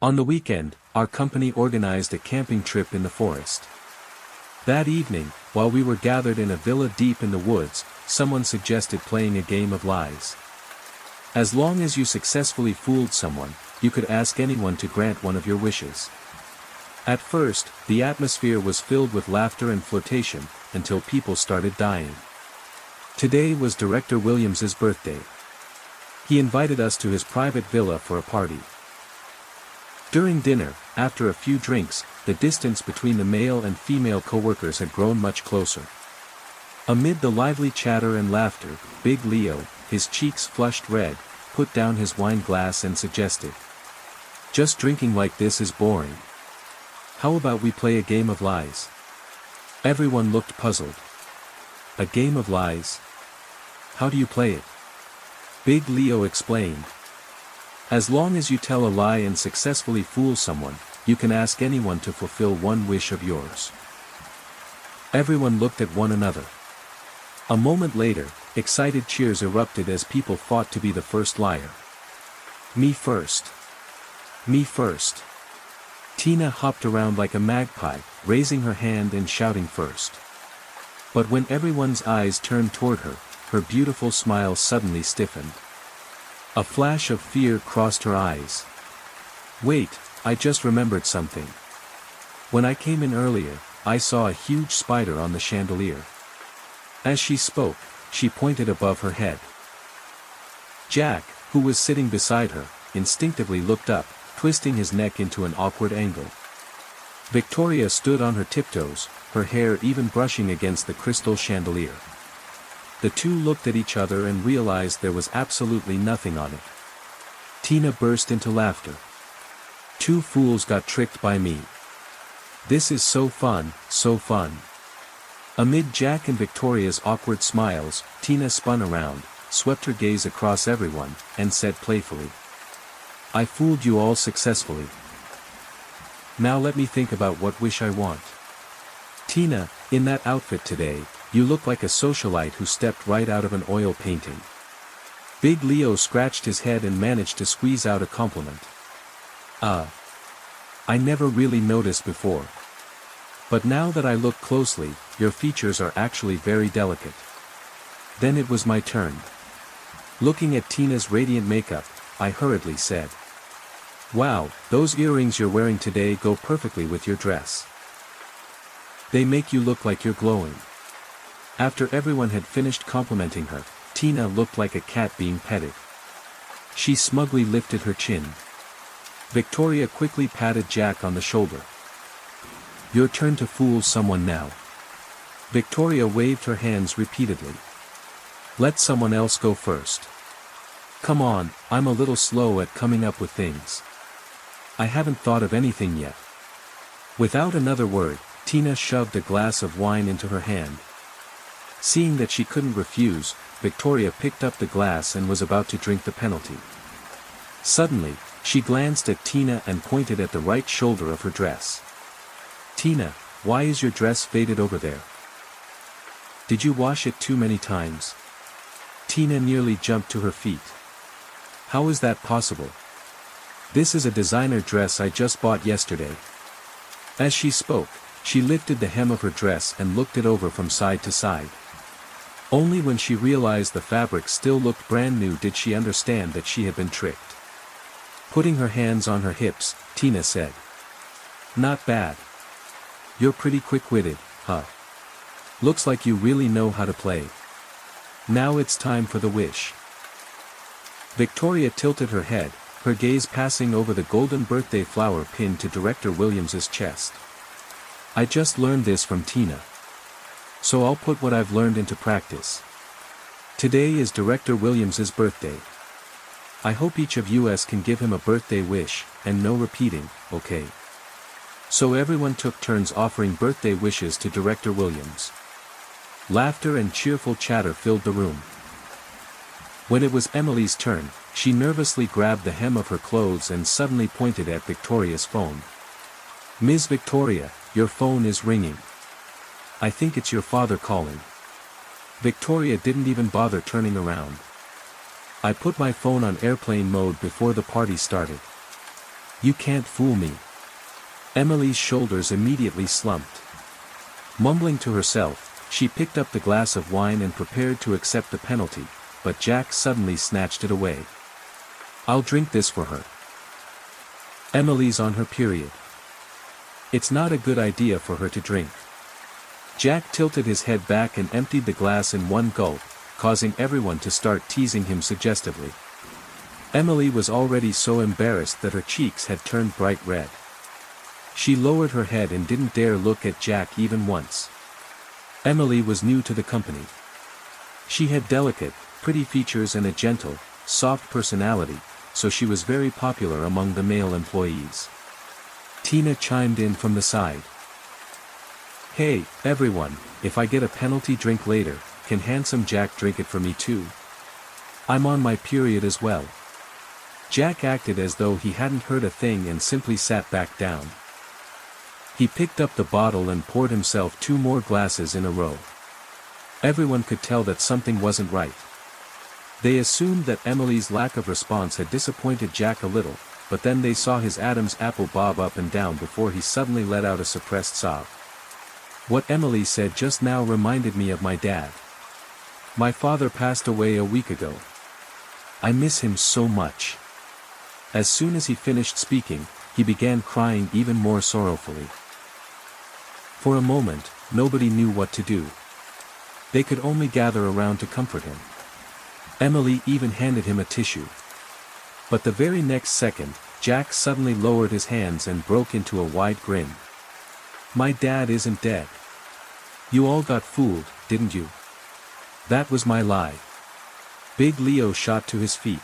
On the weekend, our company organized a camping trip in the forest. That evening, while we were gathered in a villa deep in the woods, someone suggested playing a game of lies. As long as you successfully fooled someone, you could ask anyone to grant one of your wishes. At first, the atmosphere was filled with laughter and flirtation, until people started dying. Today was Director Williams's birthday. He invited us to his private villa for a party. During dinner, after a few drinks, the distance between the male and female co-workers had grown much closer. Amid the lively chatter and laughter, Big Leo, his cheeks flushed red, put down his wine glass and suggested, "Just drinking like this is boring. How about we play a game of lies?" Everyone looked puzzled. A game of lies? How do you play it? Big Leo explained. As long as you tell a lie and successfully fool someone, you can ask anyone to fulfill one wish of yours. Everyone looked at one another. A moment later, excited cheers erupted as people fought to be the first liar. "Me first. Me first." Tina hopped around like a magpie, raising her hand and shouting first. But when everyone's eyes turned toward her, her beautiful smile suddenly stiffened. A flash of fear crossed her eyes. "Wait, I just remembered something. When I came in earlier, I saw a huge spider on the chandelier." As she spoke, she pointed above her head. Jack, who was sitting beside her, instinctively looked up, twisting his neck into an awkward angle. Victoria stood on her tiptoes, her hair even brushing against the crystal chandelier. The two looked at each other and realized there was absolutely nothing on it. Tina burst into laughter. "Two fools got tricked by me. This is so fun, so fun." Amid Jack and Victoria's awkward smiles, Tina spun around, swept her gaze across everyone, and said playfully, "I fooled you all successfully. Now let me think about what wish I want. Tina, in that outfit today, you look like a socialite who stepped right out of an oil painting." Big Leo scratched his head and managed to squeeze out a compliment. I never really noticed before. But now that I look closely, your features are actually very delicate." Then it was my turn. Looking at Tina's radiant makeup, I hurriedly said, "Wow, those earrings you're wearing today go perfectly with your dress. They make you look like you're glowing." After everyone had finished complimenting her, Tina looked like a cat being petted. She smugly lifted her chin. Victoria quickly patted Jack on the shoulder. "Your turn to fool someone now." Victoria waved her hands repeatedly. "Let someone else go first. Come on, I'm a little slow at coming up with things. I haven't thought of anything yet." Without another word, Tina shoved a glass of wine into her hand. Seeing that she couldn't refuse, Victoria picked up the glass and was about to drink the penalty. Suddenly, she glanced at Tina and pointed at the right shoulder of her dress. "Tina, why is your dress faded over there? Did you wash it too many times?" Tina nearly jumped to her feet. "How is that possible? This is a designer dress I just bought yesterday." As she spoke, she lifted the hem of her dress and looked it over from side to side. Only when she realized the fabric still looked brand new did she understand that she had been tricked. Putting her hands on her hips, Tina said, "Not bad. You're pretty quick-witted, huh? Looks like you really know how to play. Now it's time for the wish." Victoria tilted her head, her gaze passing over the golden birthday flower pinned to Director Williams's chest. "I just learned this from Tina. So I'll put what I've learned into practice. Today is Director Williams's birthday. I hope each of you can give him a birthday wish, and no repeating, okay?" So everyone took turns offering birthday wishes to Director Williams. Laughter and cheerful chatter filled the room. When it was Emily's turn, she nervously grabbed the hem of her clothes and suddenly pointed at Victoria's phone. "Ms. Victoria, your phone is ringing. I think it's your father calling." Victoria didn't even bother turning around. "I put my phone on airplane mode before the party started." You can't fool me. Emily's shoulders immediately slumped. Mumbling to herself, she picked up the glass of wine and prepared to accept the penalty, but Jack suddenly snatched it away. I'll drink this for her. Emily's on her period. It's not a good idea for her to drink. Jack tilted his head back and emptied the glass in one gulp, causing everyone to start teasing him suggestively. Emily was already so embarrassed that her cheeks had turned bright red. She lowered her head and didn't dare look at Jack even once. Emily was new to the company. She had delicate, pretty features and a gentle, soft personality, so she was very popular among the male employees. Tina chimed in from the side. Hey, everyone, if I get a penalty drink later, can handsome Jack drink it for me too? I'm on my period as well. Jack acted as though he hadn't heard a thing and simply sat back down. He picked up the bottle and poured himself 2 more glasses in a row. Everyone could tell that something wasn't right. They assumed that Emily's lack of response had disappointed Jack a little, but then they saw his Adam's apple bob up and down before he suddenly let out a suppressed sob. What Emily said just now reminded me of my dad. My father passed away a week ago. I miss him so much. As soon as he finished speaking, he began crying even more sorrowfully. For a moment, nobody knew what to do. They could only gather around to comfort him. Emily even handed him a tissue. But the very next second, Jack suddenly lowered his hands and broke into a wide grin. My dad isn't dead. You all got fooled, didn't you? That was my lie. Big Leo shot to his feet.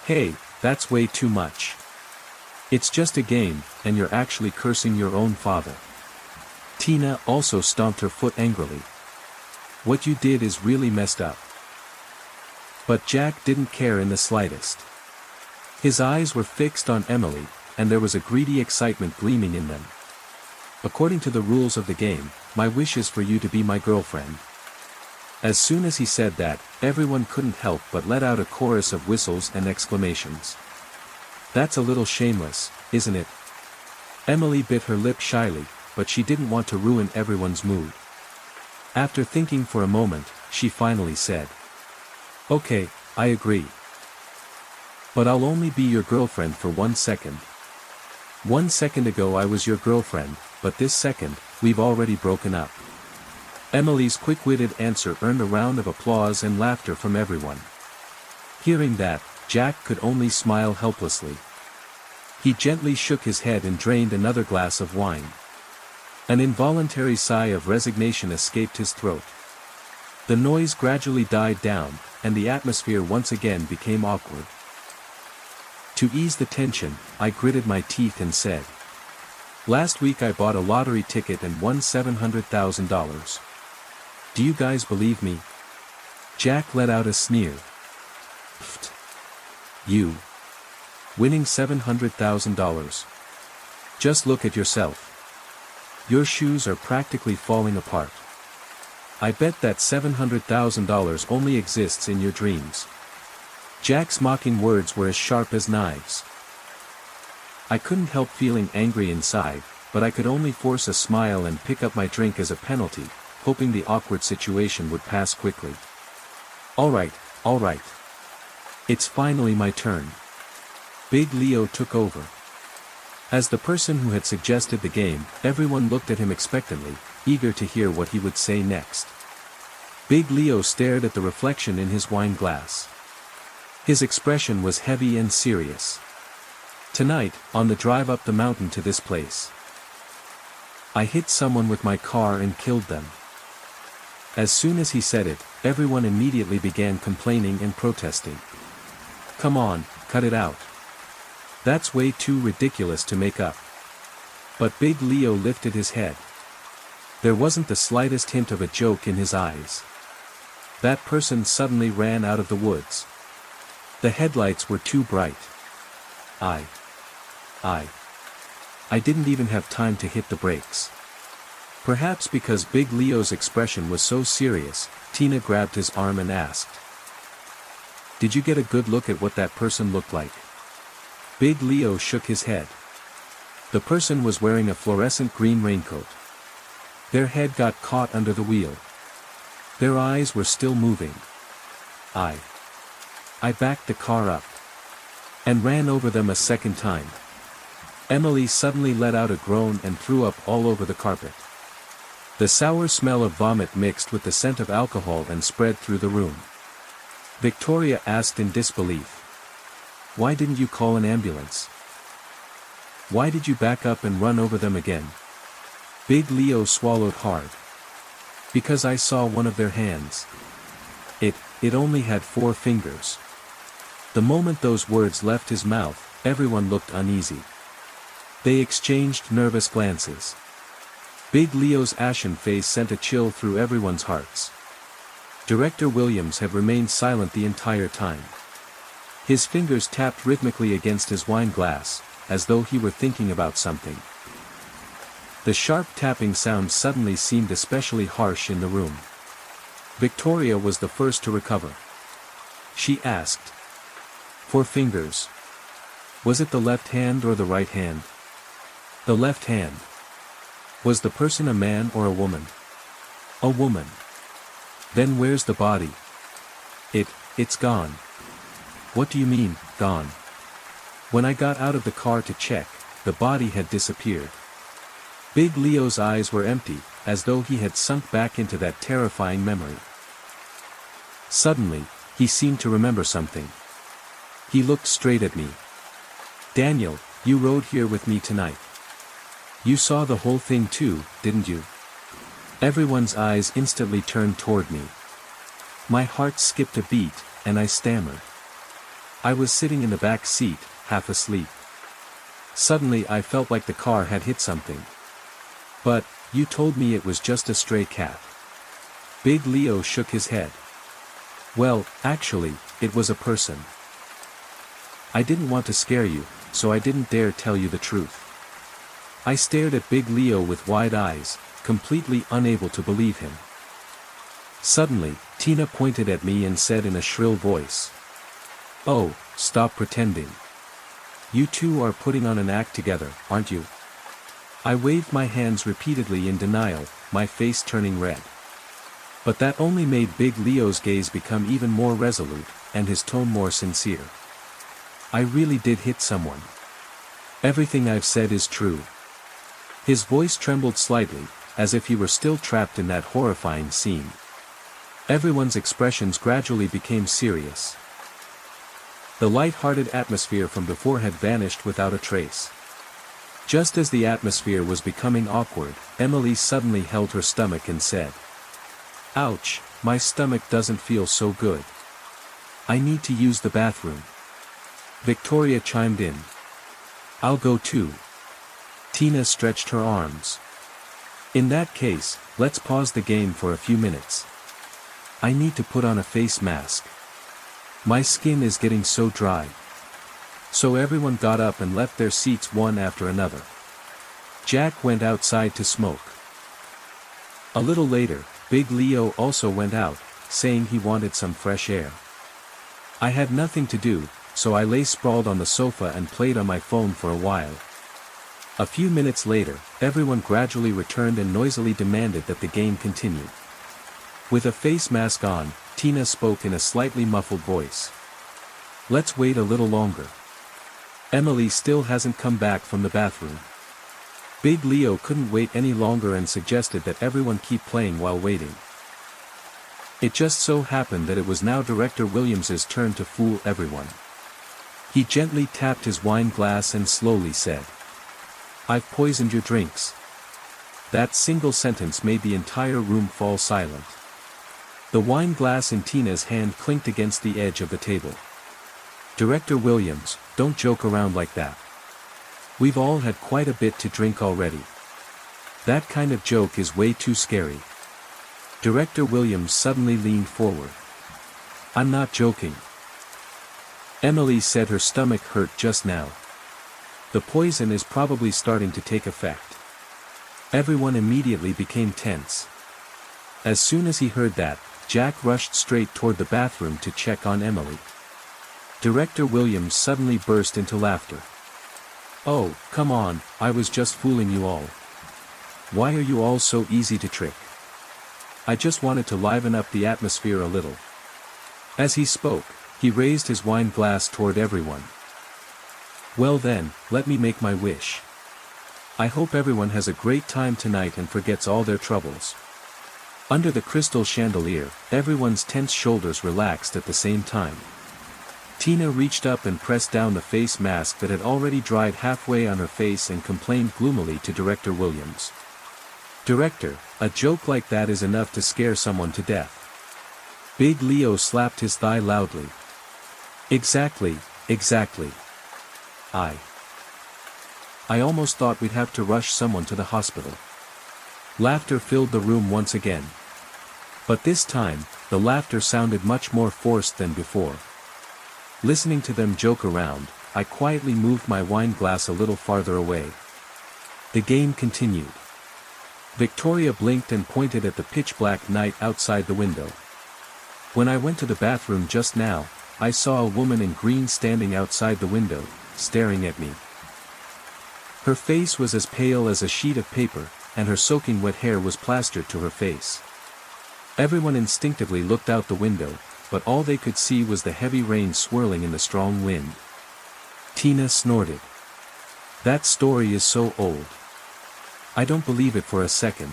Hey, that's way too much. It's just a game, and you're actually cursing your own father. Tina also stomped her foot angrily. What you did is really messed up. But Jack didn't care in the slightest. His eyes were fixed on Emily, and there was a greedy excitement gleaming in them. According to the rules of the game, my wish is for you to be my girlfriend. As soon as he said that, everyone couldn't help but let out a chorus of whistles and exclamations. That's a little shameless, isn't it? Emily bit her lip shyly, but she didn't want to ruin everyone's mood. After thinking for a moment, she finally said, Okay, I agree. But I'll only be your girlfriend for 1 second. 1 second ago I was your girlfriend, but this second, we've already broken up. Emily's quick-witted answer earned a round of applause and laughter from everyone. Hearing that, Jack could only smile helplessly. He gently shook his head and drained another glass of wine. An involuntary sigh of resignation escaped his throat. The noise gradually died down, and the atmosphere once again became awkward. To ease the tension, I gritted my teeth and said, Last week I bought a lottery ticket and won $700,000. Do you guys believe me? Jack let out a sneer. Pfft. You. Winning $700,000. Just look at yourself. Your shoes are practically falling apart. I bet that $700,000 only exists in your dreams. Jack's mocking words were as sharp as knives. I couldn't help feeling angry inside, but I could only force a smile and pick up my drink as a penalty, hoping the awkward situation would pass quickly. Alright. It's finally my turn. Big Leo took over. As the person who had suggested the game, everyone looked at him expectantly, eager to hear what he would say next. Big Leo stared at the reflection in his wine glass. His expression was heavy and serious. Tonight, on the drive up the mountain to this place, I hit someone with my car and killed them. As soon as he said it, everyone immediately began complaining and protesting. Come on, cut it out. That's way too ridiculous to make up. But Big Leo lifted his head. There wasn't the slightest hint of a joke in his eyes. That person suddenly ran out of the woods. The headlights were too bright. I didn't even have time to hit the brakes. Perhaps because Big Leo's expression was so serious, Tina grabbed his arm and asked, Did you get a good look at what that person looked like? Big Leo shook his head. The person was wearing a fluorescent green raincoat. Their head got caught under the wheel. Their eyes were still moving. I backed the car up and ran over them a second time. Emily suddenly let out a groan and threw up all over the carpet. The sour smell of vomit mixed with the scent of alcohol and spread through the room. Victoria asked in disbelief. "Why didn't you call an ambulance? Why did you back up and run over them again?" Big Leo swallowed hard. "Because I saw one of their hands. It only had 4 fingers." The moment those words left his mouth, everyone looked uneasy. They exchanged nervous glances. Big Leo's ashen face sent a chill through everyone's hearts. Director Williams had remained silent the entire time. His fingers tapped rhythmically against his wine glass, as though he were thinking about something. The sharp tapping sound suddenly seemed especially harsh in the room. Victoria was the first to recover. She asked. 4 fingers. Was it the left hand or the right hand? The left hand. Was the person a man or a woman? A woman. Then where's the body? It's gone. What do you mean, gone? When I got out of the car to check, the body had disappeared. Big Leo's eyes were empty, as though he had sunk back into that terrifying memory. Suddenly, he seemed to remember something. He looked straight at me. "Daniel, you rode here with me tonight. You saw the whole thing too, didn't you?" Everyone's eyes instantly turned toward me. My heart skipped a beat, and I stammered. I was sitting in the back seat, half asleep. Suddenly I felt like the car had hit something. "But, you told me it was just a stray cat." Big Leo shook his head. "Well, actually, it was a person. I didn't want to scare you, so I didn't dare tell you the truth." I stared at Big Leo with wide eyes, completely unable to believe him. Suddenly, Tina pointed at me and said in a shrill voice. "Oh, stop pretending. You two are putting on an act together, aren't you?" I waved my hands repeatedly in denial, my face turning red. But that only made Big Leo's gaze become even more resolute, and his tone more sincere. "I really did hit someone. Everything I've said is true." His voice trembled slightly, as if he were still trapped in that horrifying scene. Everyone's expressions gradually became serious. The light-hearted atmosphere from before had vanished without a trace. Just as the atmosphere was becoming awkward, Emily suddenly held her stomach and said, "Ouch, my stomach doesn't feel so good. I need to use the bathroom." Victoria chimed in. "I'll go too." Tina stretched her arms. "In that case, let's pause the game for a few minutes. I need to put on a face mask. My skin is getting so dry." So everyone got up and left their seats one after another. Jack went outside to smoke. A little later, Big Leo also went out, saying he wanted some fresh air. I had nothing to do, so I lay sprawled on the sofa and played on my phone for a while. A few minutes later, everyone gradually returned and noisily demanded that the game continue. With a face mask on, Tina spoke in a slightly muffled voice. "Let's wait a little longer. Emily still hasn't come back from the bathroom." Big Leo couldn't wait any longer and suggested that everyone keep playing while waiting. It just so happened that it was now Director Williams's turn to fool everyone. He gently tapped his wine glass and slowly said, "I've poisoned your drinks." That single sentence made the entire room fall silent. The wine glass in Tina's hand clinked against the edge of the table. "Director Williams, don't joke around like that. We've all had quite a bit to drink already. That kind of joke is way too scary." Director Williams suddenly leaned forward. "I'm not joking." Emily said her stomach hurt just now. "The poison is probably starting to take effect." Everyone immediately became tense. As soon as he heard that, Jack rushed straight toward the bathroom to check on Emily. Director Williams suddenly burst into laughter. Oh, come on, I was just fooling you all. Why are you all so easy to trick? I just wanted to liven up the atmosphere a little. As he spoke, he raised his wine glass toward everyone. Well then, let me make my wish. I hope everyone has a great time tonight and forgets all their troubles. Under the crystal chandelier, everyone's tense shoulders relaxed at the same time. Tina reached up and pressed down the face mask that had already dried halfway on her face and complained gloomily to Director Williams. Director, a joke like that is enough to scare someone to death. Big Leo slapped his thigh loudly. Exactly. I almost thought we'd have to rush someone to the hospital. Laughter filled the room once again. But this time, the laughter sounded much more forced than before. Listening to them joke around, I quietly moved my wine glass a little farther away. The game continued. Victoria blinked and pointed at the pitch-black night outside the window. When I went to the bathroom just now, I saw a woman in green standing outside the window, staring at me. Her face was as pale as a sheet of paper, and her soaking wet hair was plastered to her face. Everyone instinctively looked out the window, but all they could see was the heavy rain swirling in the strong wind. Tina snorted. That story is so old. I don't believe it for a second.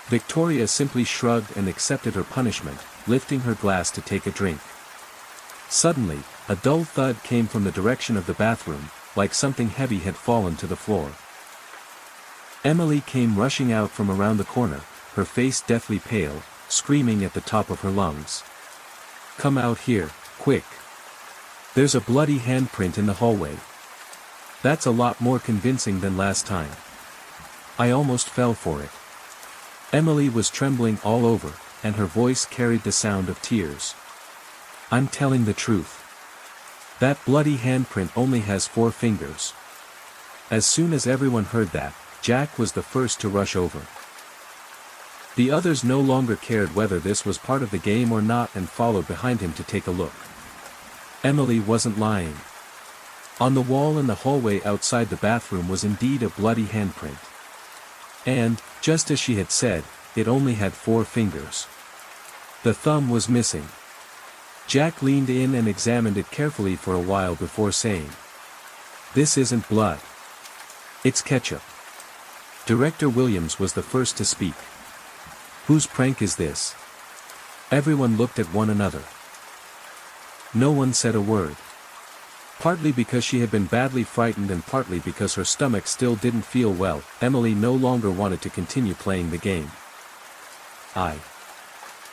Victoria simply shrugged and accepted her punishment, lifting her glass to take a drink. Suddenly, a dull thud came from the direction of the bathroom, like something heavy had fallen to the floor. Emily came rushing out from around the corner, her face deathly pale, screaming at the top of her lungs. Come out here, quick. There's a bloody handprint in the hallway. That's a lot more convincing than last time. I almost fell for it. Emily was trembling all over, and her voice carried the sound of tears. I'm telling the truth. That bloody handprint only has 4 fingers. As soon as everyone heard that, Jack was the first to rush over. The others no longer cared whether this was part of the game or not and followed behind him to take a look. Emily wasn't lying. On the wall in the hallway outside the bathroom was indeed a bloody handprint. And, just as she had said, it only had 4 fingers. The thumb was missing. Jack leaned in and examined it carefully for a while before saying, "This isn't blood. It's ketchup." Director Williams was the first to speak. Whose prank is this? Everyone looked at one another. No one said a word. Partly because she had been badly frightened and partly because her stomach still didn't feel well, Emily no longer wanted to continue playing the game. I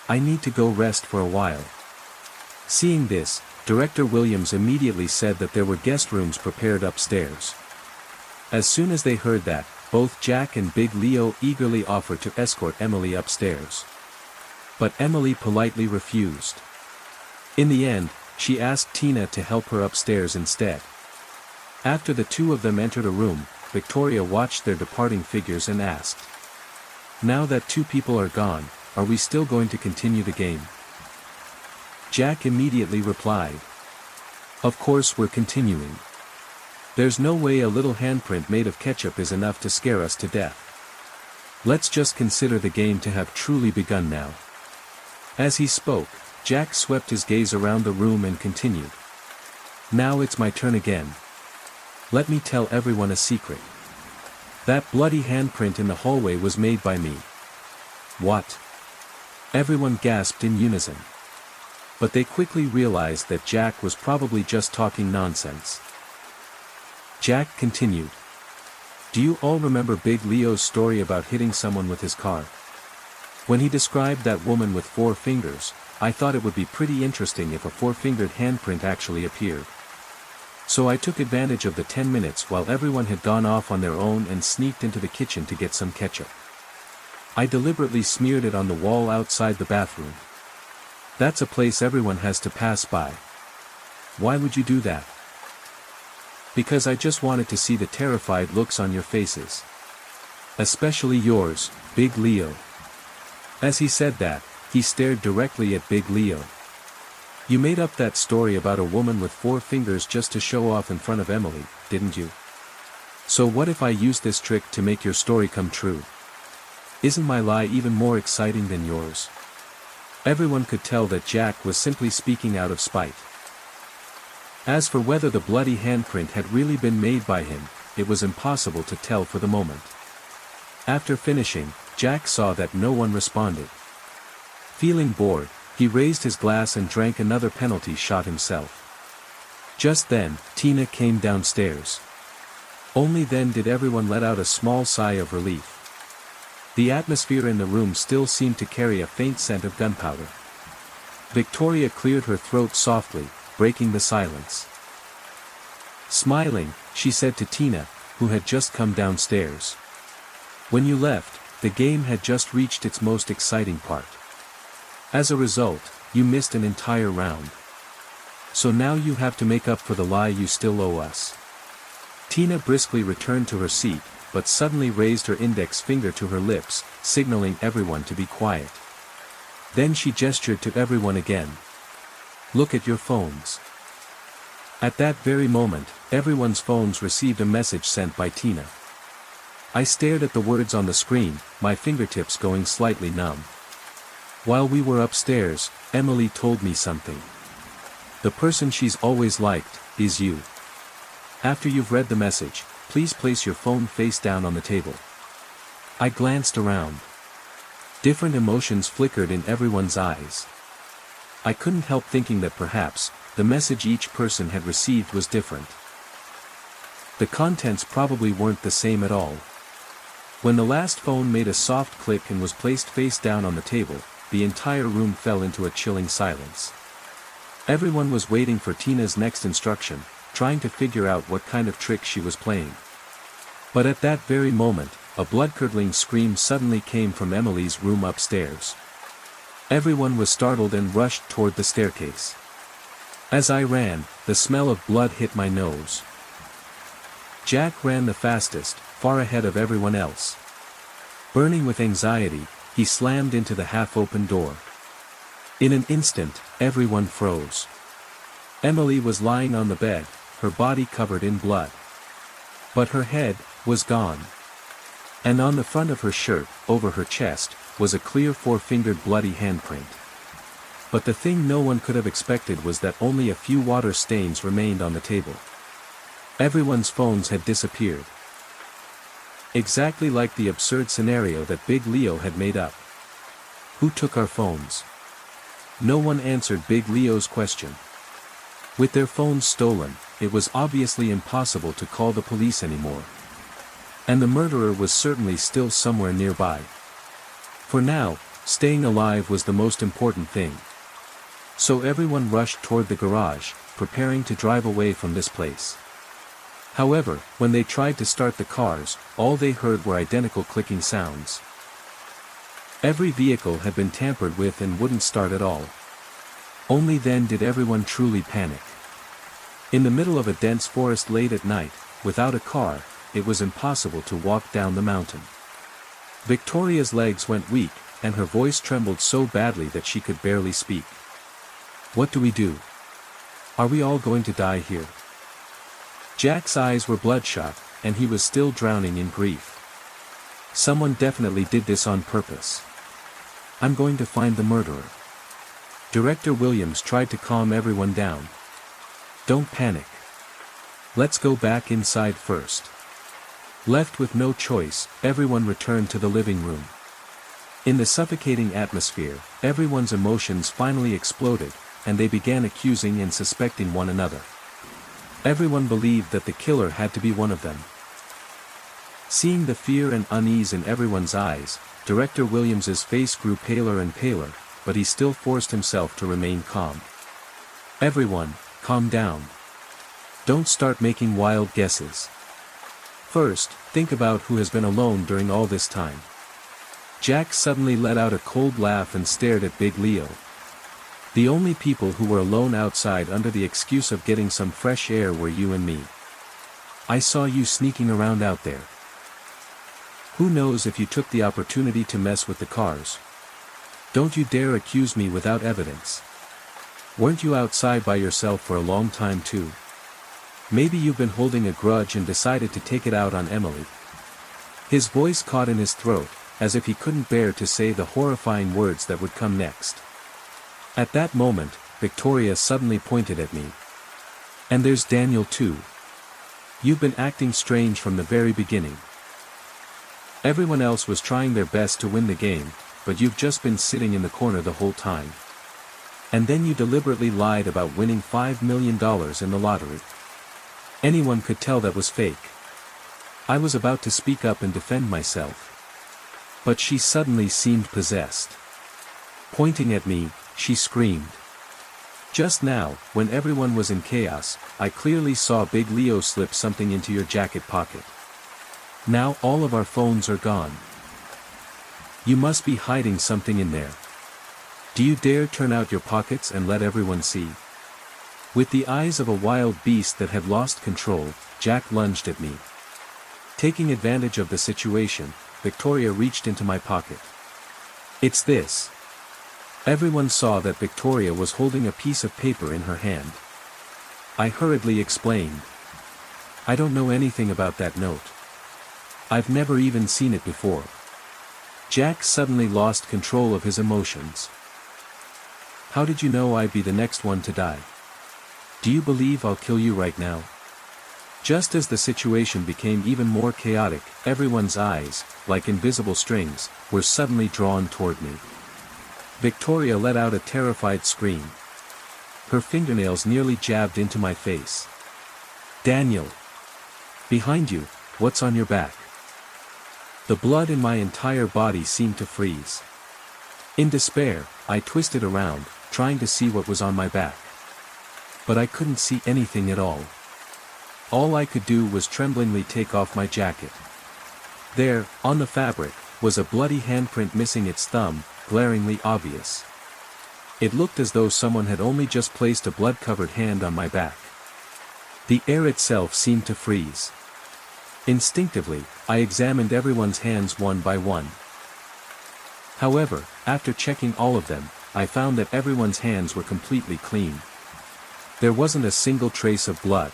need to go rest for a while. Seeing this, Director Williams immediately said that there were guest rooms prepared upstairs. As soon as they heard that, both Jack and Big Leo eagerly offered to escort Emily upstairs. But Emily politely refused. In the end, she asked Tina to help her upstairs instead. After the two of them entered a room, Victoria watched their departing figures and asked, "Now that 2 people are gone, are we still going to continue the game?" Jack immediately replied, "Of course we're continuing. There's no way a little handprint made of ketchup is enough to scare us to death. Let's just consider the game to have truly begun now." As he spoke, Jack swept his gaze around the room and continued. "Now it's my turn again. Let me tell everyone a secret. That bloody handprint in the hallway was made by me." "What?" Everyone gasped in unison. But they quickly realized that Jack was probably just talking nonsense. Jack continued. "Do you all remember Big Leo's story about hitting someone with his car? When he described that woman with 4 fingers, I thought it would be pretty interesting if a 4-fingered handprint actually appeared. So I took advantage of the 10 minutes while everyone had gone off on their own and sneaked into the kitchen to get some ketchup. I deliberately smeared it on the wall outside the bathroom. That's a place everyone has to pass by. Why would you do that?" "Because I just wanted to see the terrified looks on your faces. Especially yours, Big Leo." As he said that, he stared directly at Big Leo. "You made up that story about a woman with 4 fingers just to show off in front of Emily, didn't you?" So what if I use this trick to make your story come true? Isn't my lie even more exciting than yours? Everyone could tell that Jack was simply speaking out of spite. As for whether the bloody handprint had really been made by him, it was impossible to tell for the moment. After finishing, Jack saw that no one responded. Feeling bored, he raised his glass and drank another penalty shot himself. Just then, Tina came downstairs. Only then did everyone let out a small sigh of relief. The atmosphere in the room still seemed to carry a faint scent of gunpowder. Victoria cleared her throat softly, breaking the silence. Smiling, she said to Tina, who had just come downstairs. When you left, the game had just reached its most exciting part. As a result, you missed an entire round. So now you have to make up for the lie you still owe us. Tina briskly returned to her seat, but suddenly raised her index finger to her lips, signaling everyone to be quiet. Then she gestured to everyone again. Look at your phones. At that very moment, everyone's phones received a message sent by Tina. I stared at the words on the screen, my fingertips going slightly numb. While we were upstairs, Emily told me something. The person she's always liked is you. After you've read the message, please place your phone face down on the table. I glanced around. Different emotions flickered in everyone's eyes. I couldn't help thinking that perhaps, the message each person had received was different. The contents probably weren't the same at all. When the last phone made a soft click and was placed face down on the table, the entire room fell into a chilling silence. Everyone was waiting for Tina's next instruction, trying to figure out what kind of trick she was playing. But at that very moment, a blood-curdling scream suddenly came from Emily's room upstairs. Everyone was startled and rushed toward the staircase. As I ran, the smell of blood hit my nose. Jack ran the fastest, far ahead of everyone else. Burning with anxiety, he slammed into the half-open door. In an instant, everyone froze. Emily was lying on the bed, her body covered in blood. But her head was gone. And on the front of her shirt, over her chest, was a clear four-fingered bloody handprint. But the thing no one could have expected was that only a few water stains remained on the table. Everyone's phones had disappeared. Exactly like the absurd scenario that Big Leo had made up. Who took our phones? No one answered Big Leo's question. With their phones stolen, it was obviously impossible to call the police anymore. And the murderer was certainly still somewhere nearby. For now, staying alive was the most important thing. So everyone rushed toward the garage, preparing to drive away from this place. However, when they tried to start the cars, all they heard were identical clicking sounds. Every vehicle had been tampered with and wouldn't start at all. Only then did everyone truly panic. In the middle of a dense forest late at night, without a car, it was impossible to walk down the mountain. Victoria's legs went weak, and her voice trembled so badly that she could barely speak. What do we do? Are we all going to die here? Jack's eyes were bloodshot, and he was still drowning in grief. Someone definitely did this on purpose. I'm going to find the murderer. Director Williams tried to calm everyone down. Don't panic. Let's go back inside first. Left with no choice, everyone returned to the living room. In the suffocating atmosphere, everyone's emotions finally exploded, and they began accusing and suspecting one another. Everyone believed that the killer had to be one of them. Seeing the fear and unease in everyone's eyes, Director Williams's face grew paler and paler, but he still forced himself to remain calm. Everyone, calm down. Don't start making wild guesses. First, think about who has been alone during all this time. Jack suddenly let out a cold laugh and stared at Big Leo. The only people who were alone outside under the excuse of getting some fresh air were you and me. I saw you sneaking around out there. Who knows if you took the opportunity to mess with the cars? Don't you dare accuse me without evidence. Weren't you outside by yourself for a long time too? Maybe you've been holding a grudge and decided to take it out on Emily. His voice caught in his throat, as if he couldn't bear to say the horrifying words that would come next. At that moment, Victoria suddenly pointed at me. And there's Daniel too. You've been acting strange from the very beginning. Everyone else was trying their best to win the game, but you've just been sitting in the corner the whole time. And then you deliberately lied about winning $5 million in the lottery. Anyone could tell that was fake. I was about to speak up and defend myself. But she suddenly seemed possessed. Pointing at me, she screamed. Just now, when everyone was in chaos, I clearly saw Big Leo slip something into your jacket pocket. Now all of our phones are gone. You must be hiding something in there. Do you dare turn out your pockets and let everyone see? With the eyes of a wild beast that had lost control, Jack lunged at me. Taking advantage of the situation, Victoria reached into my pocket. It's this. Everyone saw that Victoria was holding a piece of paper in her hand. I hurriedly explained. I don't know anything about that note. I've never even seen it before. Jack suddenly lost control of his emotions. How did you know I'd be the next one to die? Do you believe I'll kill you right now? Just as the situation became even more chaotic, everyone's eyes, like invisible strings, were suddenly drawn toward me. Victoria let out a terrified scream. Her fingernails nearly jabbed into my face. Daniel! Behind you, what's on your back? The blood in my entire body seemed to freeze. In despair, I twisted around, trying to see what was on my back. But I couldn't see anything at all. All I could do was tremblingly take off my jacket. There, on the fabric, was a bloody handprint missing its thumb, glaringly obvious. It looked as though someone had only just placed a blood-covered hand on my back. The air itself seemed to freeze. Instinctively, I examined everyone's hands one by one. However, after checking all of them, I found that everyone's hands were completely clean. There wasn't a single trace of blood.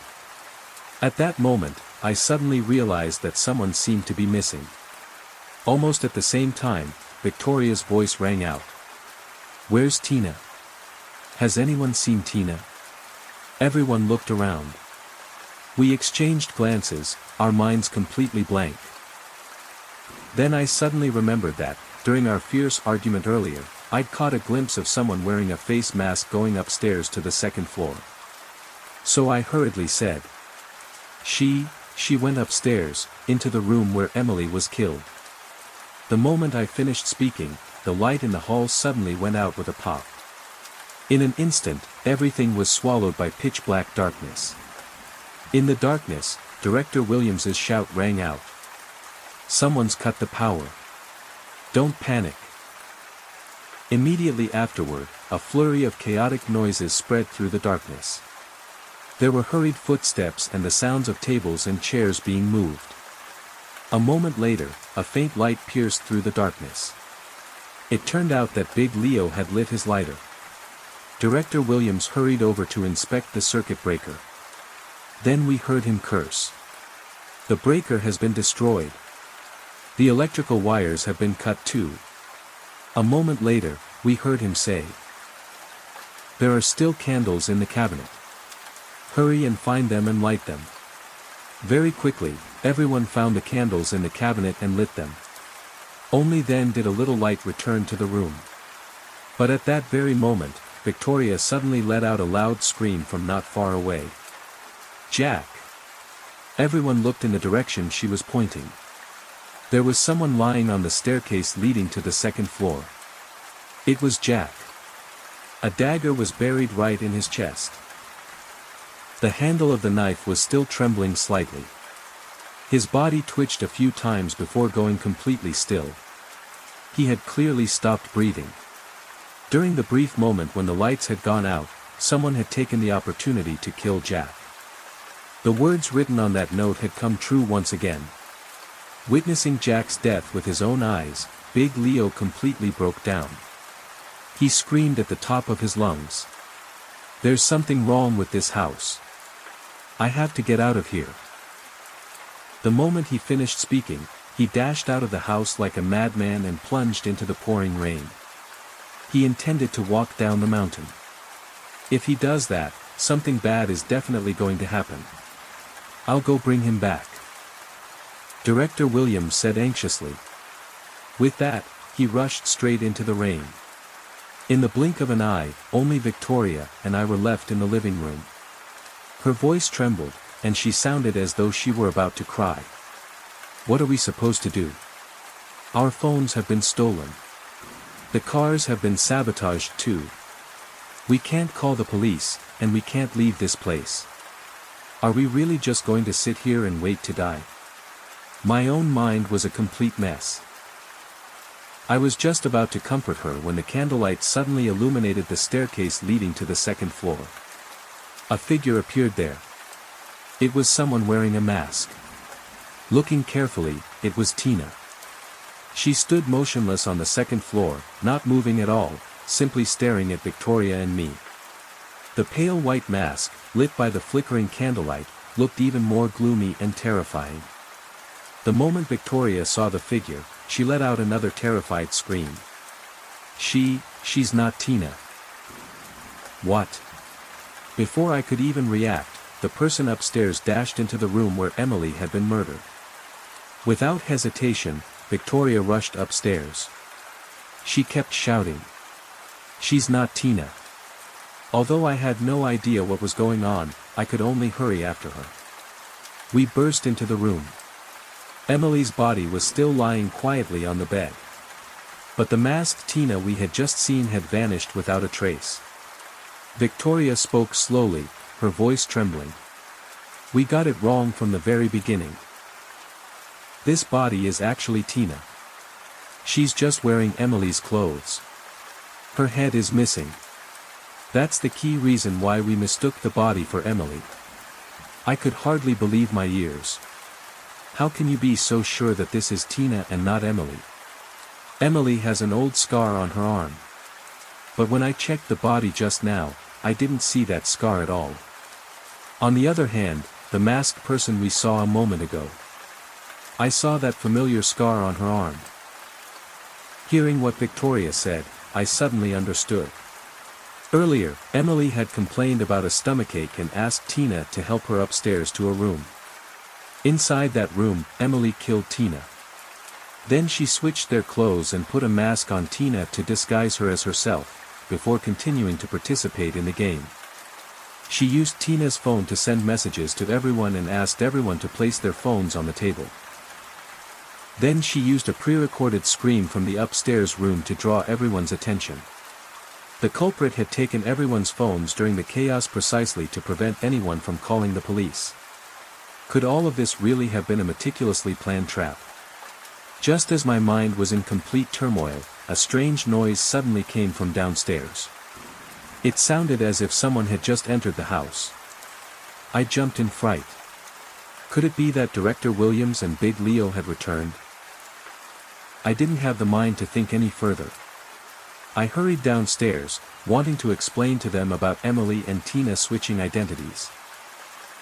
At that moment, I suddenly realized that someone seemed to be missing. Almost at the same time, Victoria's voice rang out. Where's Tina? Has anyone seen Tina? Everyone looked around. We exchanged glances, our minds completely blank. Then I suddenly remembered that, during our fierce argument earlier, I'd caught a glimpse of someone wearing a face mask going upstairs to the second floor. So I hurriedly said. She went upstairs, into the room where Emily was killed. The moment I finished speaking, the light in the hall suddenly went out with a pop. In an instant, everything was swallowed by pitch-black darkness. In the darkness, Director Williams's shout rang out. Someone's cut the power. Don't panic. Immediately afterward, a flurry of chaotic noises spread through the darkness. There were hurried footsteps and the sounds of tables and chairs being moved. A moment later, a faint light pierced through the darkness. It turned out that Big Leo had lit his lighter. Director Williams hurried over to inspect the circuit breaker. Then we heard him curse. The breaker has been destroyed. The electrical wires have been cut too. A moment later, we heard him say. There are still candles in the cabinet. Hurry and find them and light them. Very quickly, everyone found the candles in the cabinet and lit them. Only then did a little light return to the room. But at that very moment, Victoria suddenly let out a loud scream from not far away. Jack! Everyone looked in the direction she was pointing. There was someone lying on the staircase leading to the second floor. It was Jack. A dagger was buried right in his chest. The handle of the knife was still trembling slightly. His body twitched a few times before going completely still. He had clearly stopped breathing. During the brief moment when the lights had gone out, someone had taken the opportunity to kill Jack. The words written on that note had come true once again. Witnessing Jack's death with his own eyes, Big Leo completely broke down. He screamed at the top of his lungs. There's something wrong with this house. I have to get out of here. The moment he finished speaking, he dashed out of the house like a madman and plunged into the pouring rain. He intended to walk down the mountain. If he does that, something bad is definitely going to happen. I'll go bring him back. Director Williams said anxiously. With that, he rushed straight into the rain. In the blink of an eye, only Victoria and I were left in the living room. Her voice trembled, and she sounded as though she were about to cry. What are we supposed to do? Our phones have been stolen. The cars have been sabotaged too. We can't call the police, and we can't leave this place. Are we really just going to sit here and wait to die? My own mind was a complete mess. I was just about to comfort her when the candlelight suddenly illuminated the staircase leading to the second floor. A figure appeared there. It was someone wearing a mask. Looking carefully, it was Tina. She stood motionless on the second floor, not moving at all, simply staring at Victoria and me. The pale white mask, lit by the flickering candlelight, looked even more gloomy and terrifying. The moment Victoria saw the figure, she let out another terrified scream. She's not Tina. What? Before I could even react, the person upstairs dashed into the room where Emily had been murdered. Without hesitation, Victoria rushed upstairs. She kept shouting. She's not Tina. Although I had no idea what was going on, I could only hurry after her. We burst into the room. Emily's body was still lying quietly on the bed. But the masked Tina we had just seen had vanished without a trace. Victoria spoke slowly, her voice trembling. We got it wrong from the very beginning. This body is actually Tina. She's just wearing Emily's clothes. Her head is missing. That's the key reason why we mistook the body for Emily. I could hardly believe my ears. How can you be so sure that this is Tina and not Emily? Emily has an old scar on her arm. But when I checked the body just now, I didn't see that scar at all. On the other hand, the masked person we saw a moment ago. I saw that familiar scar on her arm. Hearing what Victoria said, I suddenly understood. Earlier, Emily had complained about a stomachache and asked Tina to help her upstairs to a room. Inside that room, Emily killed Tina. Then she switched their clothes and put a mask on Tina to disguise her as herself, before continuing to participate in the game. She used Tina's phone to send messages to everyone and asked everyone to place their phones on the table. Then she used a pre-recorded scream from the upstairs room to draw everyone's attention. The culprit had taken everyone's phones during the chaos precisely to prevent anyone from calling the police. Could all of this really have been a meticulously planned trap? Just as my mind was in complete turmoil, a strange noise suddenly came from downstairs. It sounded as if someone had just entered the house. I jumped in fright. Could it be that Director Williams and Big Leo had returned? I didn't have the mind to think any further. I hurried downstairs, wanting to explain to them about Emily and Tina switching identities.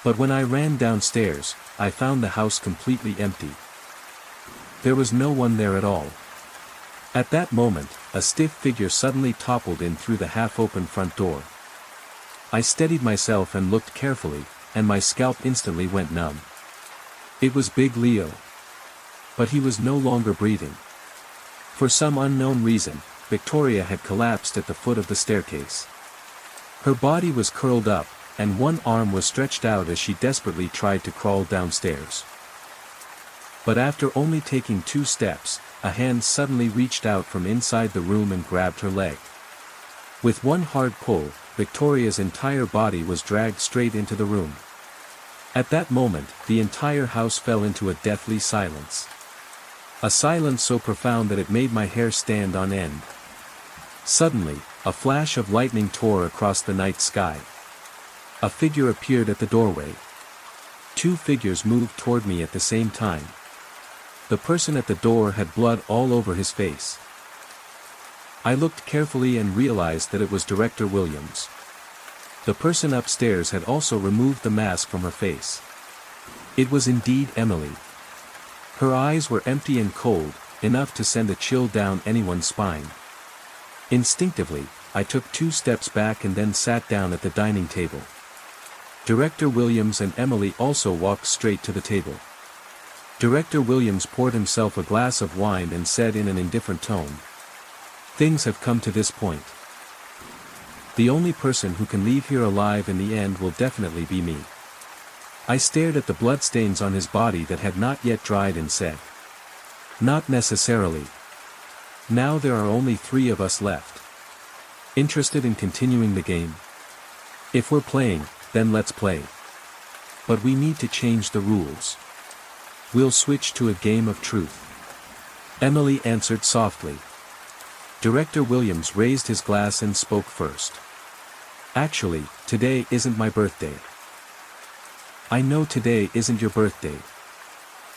But when I ran downstairs, I found the house completely empty. There was no one there at all. At that moment, a stiff figure suddenly toppled in through the half-open front door. I steadied myself and looked carefully, and my scalp instantly went numb. It was Big Leo. But he was no longer breathing. For some unknown reason, Victoria had collapsed at the foot of the staircase. Her body was curled up, and one arm was stretched out as she desperately tried to crawl downstairs. But after only taking 2 steps, a hand suddenly reached out from inside the room and grabbed her leg. With one hard pull, Victoria's entire body was dragged straight into the room. At that moment, the entire house fell into a deathly silence. A silence so profound that it made my hair stand on end. Suddenly, a flash of lightning tore across the night sky. A figure appeared at the doorway. 2 figures moved toward me at the same time. The person at the door had blood all over his face. I looked carefully and realized that it was Director Williams. The person upstairs had also removed the mask from her face. It was indeed Emily. Her eyes were empty and cold, enough to send a chill down anyone's spine. Instinctively, I took 2 steps back and then sat down at the dining table. Director Williams and Emily also walked straight to the table. Director Williams poured himself a glass of wine and said in an indifferent tone, "Things have come to this point. The only person who can leave here alive in the end will definitely be me." I stared at the bloodstains on his body that had not yet dried and said, "Not necessarily. Now there are only 3 of us left. Interested in continuing the game? If we're playing, then let's play. But we need to change the rules. We'll switch to a game of truth." Emily answered softly. Director Williams raised his glass and spoke first. "Actually, today isn't my birthday." "I know today isn't your birthday.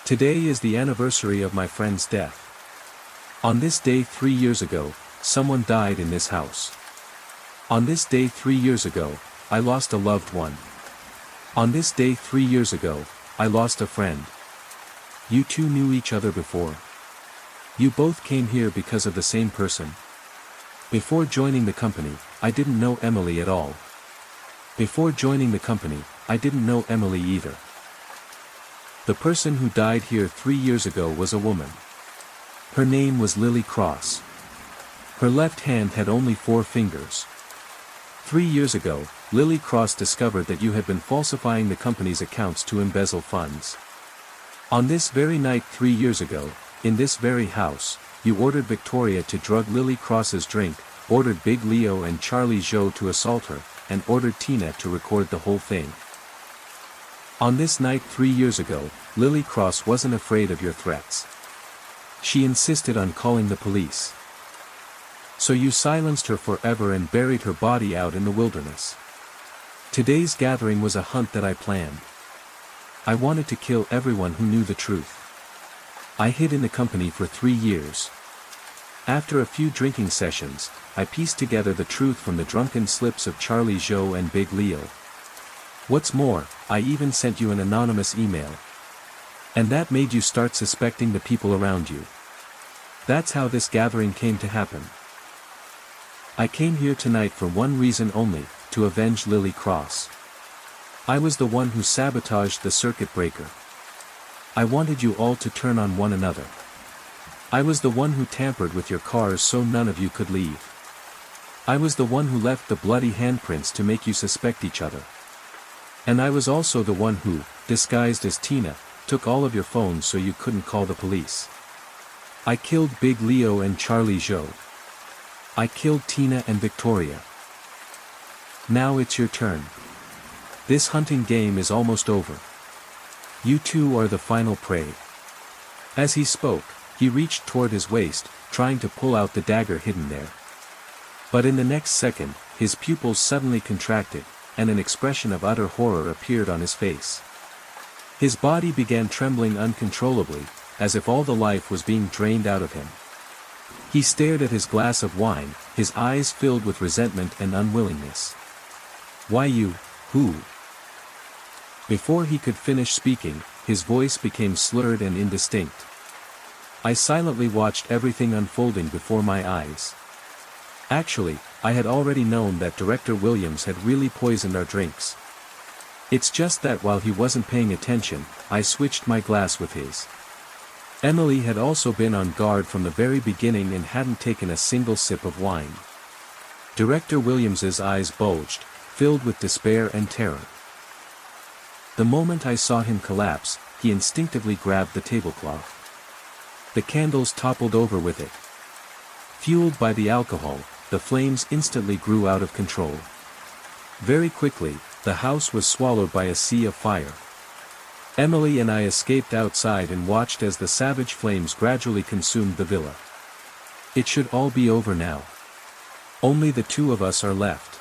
Today is the anniversary of my friend's death. On this day 3 years ago, someone died in this house. On this day 3 years ago, I lost a loved one. On this day 3 years ago, I lost a friend. You two knew each other before. You both came here because of the same person. Before joining the company, I didn't know Emily at all. Before joining the company, I didn't know Emily either. The person who died here 3 years ago was a woman. Her name was Lily Cross. Her left hand had only 4 fingers. 3 years ago, Lily Cross discovered that you had been falsifying the company's accounts to embezzle funds. On this very night 3 years ago, in this very house, you ordered Victoria to drug Lily Cross's drink, ordered Big Leo and Charlie Zhou to assault her, and ordered Tina to record the whole thing. On this night 3 years ago, Lily Cross wasn't afraid of your threats. She insisted on calling the police. So you silenced her forever and buried her body out in the wilderness. Today's gathering was a hunt that I planned. I wanted to kill everyone who knew the truth. I hid in the company for 3 years. After a few drinking sessions, I pieced together the truth from the drunken slips of Charlie Zhou and Big Leo. What's more, I even sent you an anonymous email. And that made you start suspecting the people around you. That's how this gathering came to happen. I came here tonight for one reason only, to avenge Lily Cross. I was the one who sabotaged the circuit breaker. I wanted you all to turn on one another. I was the one who tampered with your cars so none of you could leave. I was the one who left the bloody handprints to make you suspect each other. And I was also the one who, disguised as Tina, took all of your phones so you couldn't call the police. I killed Big Leo and Charlie Zhou. I killed Tina and Victoria. Now it's your turn. This hunting game is almost over. You two are the final prey." As he spoke, he reached toward his waist, trying to pull out the dagger hidden there. But in the next second, his pupils suddenly contracted, and an expression of utter horror appeared on his face. His body began trembling uncontrollably, as if all the life was being drained out of him. He stared at his glass of wine, his eyes filled with resentment and unwillingness. "Why you, who?" Before he could finish speaking, his voice became slurred and indistinct. I silently watched everything unfolding before my eyes. Actually, I had already known that Director Williams had really poisoned our drinks. It's just that while he wasn't paying attention, I switched my glass with his. Emily had also been on guard from the very beginning and hadn't taken a single sip of wine. Director Williams's eyes bulged, filled with despair and terror. The moment I saw him collapse, he instinctively grabbed the tablecloth. The candles toppled over with it. Fueled by the alcohol, the flames instantly grew out of control. Very quickly, the house was swallowed by a sea of fire. Emily and I escaped outside and watched as the savage flames gradually consumed the villa. It should all be over now. Only the 2 of us are left.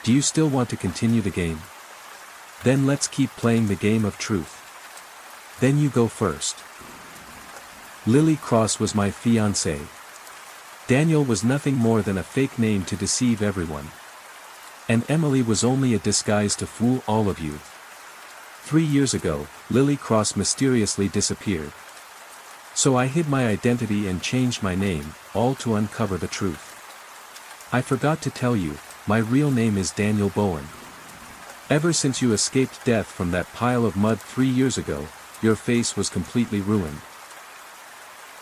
Do you still want to continue the game? Then let's keep playing the game of truth. Then you go first. Lily Cross was my fiancé. Daniel was nothing more than a fake name to deceive everyone. And Emily was only a disguise to fool all of you. 3 years ago, Lily Cross mysteriously disappeared. So I hid my identity and changed my name, all to uncover the truth. I forgot to tell you, my real name is Daniel Bowen. Ever since you escaped death from that pile of mud 3 years ago, your face was completely ruined.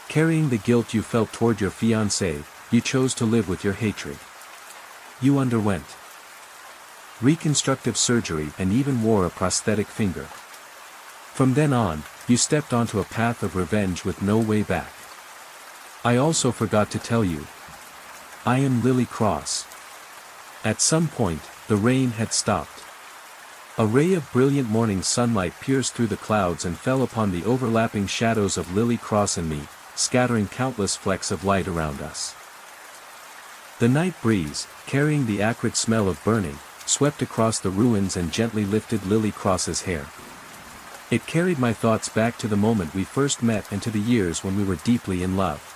Carrying the guilt you felt toward your fiancé, you chose to live with your hatred. You underwent reconstructive surgery and even wore a prosthetic finger. From then on, you stepped onto a path of revenge with no way back. I also forgot to tell you. I am Lily Cross. At some point, the rain had stopped. A ray of brilliant morning sunlight pierced through the clouds and fell upon the overlapping shadows of Lily Cross and me, scattering countless flecks of light around us. The night breeze, carrying the acrid smell of burning, swept across the ruins and gently lifted Lily Cross's hair. It carried my thoughts back to the moment we first met and to the years when we were deeply in love.